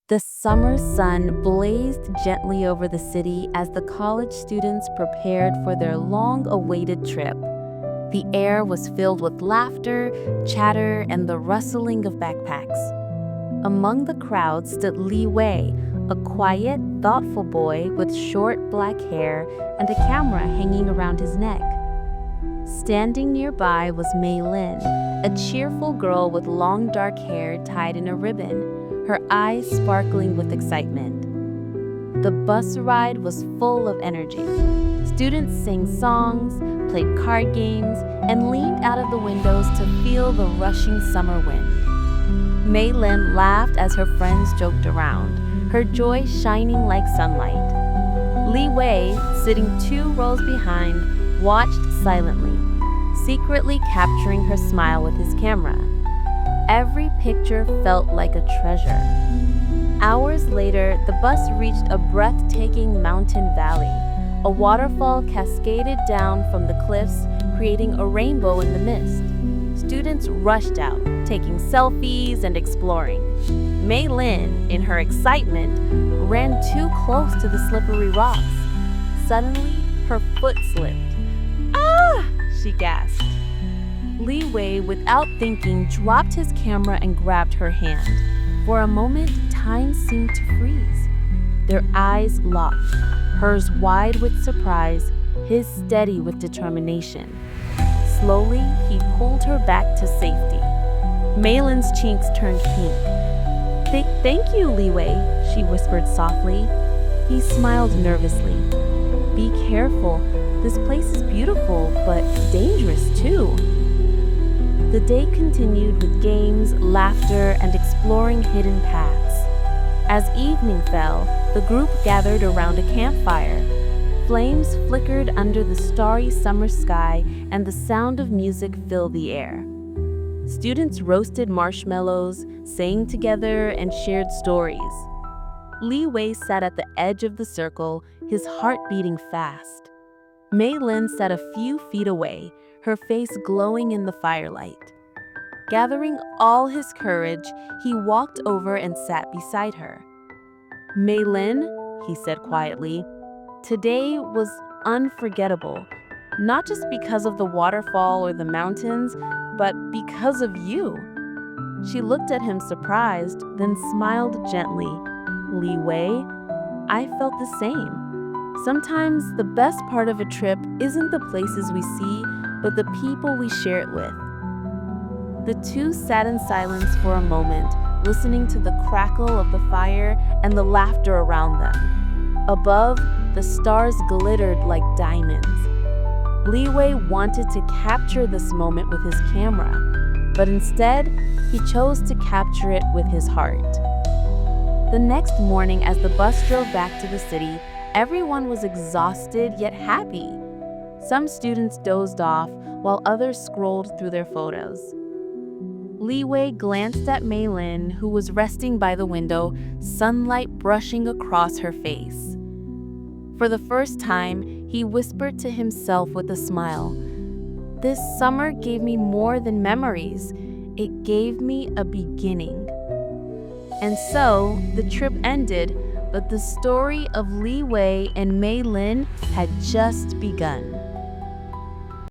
The summer sun blazed gently over the city as the college students prepared for their long-awaited trip. The air was filled with laughter, chatter, and the rustling of backpacks. Among the crowd stood Li Wei, a quiet, thoughtful boy with short black hair and a camera hanging around his neck. Standing nearby was Mei Ling, a cheerful girl with long dark hair tied in a ribbon, her eyes sparkling with excitement. The bus ride was full of energy. Students sang songs, played card games, and leaned out of the windows to feel the rushing summer wind. Mei Ling laughed as her friends joked around, her joy shining like sunlight. Li Wei, sitting 2 rows behind, watched silently, secretly capturing her smile with his camera. Every picture felt like a treasure. Hours later, the bus reached a breathtaking mountain valley. A waterfall cascaded down from the cliffs, creating a rainbow in the mist. Students rushed out, taking selfies and exploring. Mei Ling, in her excitement, ran too close to the slippery rocks. Suddenly, her foot slipped. "Ah!" she gasped. Li Wei, without thinking, dropped his camera and grabbed her hand. For a moment, time seemed to freeze. Their eyes locked, hers wide with surprise, his steady with determination. Slowly, he pulled her back to safety. Mei Ling's cheeks turned pink. Thank you, Li Wei," she whispered softly. He smiled nervously. "Be careful. This place is beautiful, but dangerous too." The day continued with games, laughter, and exploring hidden paths. As evening fell, the group gathered around a campfire. Flames flickered under the starry summer sky, and the sound of music filled the air. Students roasted marshmallows, sang together, and shared stories. Li Wei sat at the edge of the circle, his heart beating fast. Mei Ling sat a few feet away, her face glowing in the firelight. Gathering all his courage, he walked over and sat beside her. "Mei Ling," he said quietly, "today was unforgettable, not just because of the waterfall or the mountains, but because of you." She looked at him surprised, then smiled gently. "Li Wei, I felt the same. Sometimes the best part of a trip isn't the places we see, but the people we share it with." The two sat in silence for a moment, listening to the crackle of the fire and the laughter around them. Above, the stars glittered like diamonds. Li Wei wanted to capture this moment with his camera, but instead, he chose to capture it with his heart. The next morning, as the bus drove back to the city, everyone was exhausted yet happy. Some students dozed off, while others scrolled through their photos. Li Wei glanced at Mei Ling, who was resting by the window, sunlight brushing across her face. For the first time, he whispered to himself with a smile, "This summer gave me more than memories. It gave me a beginning." And so, the trip ended, but the story of Li Wei and Mei Ling had just begun.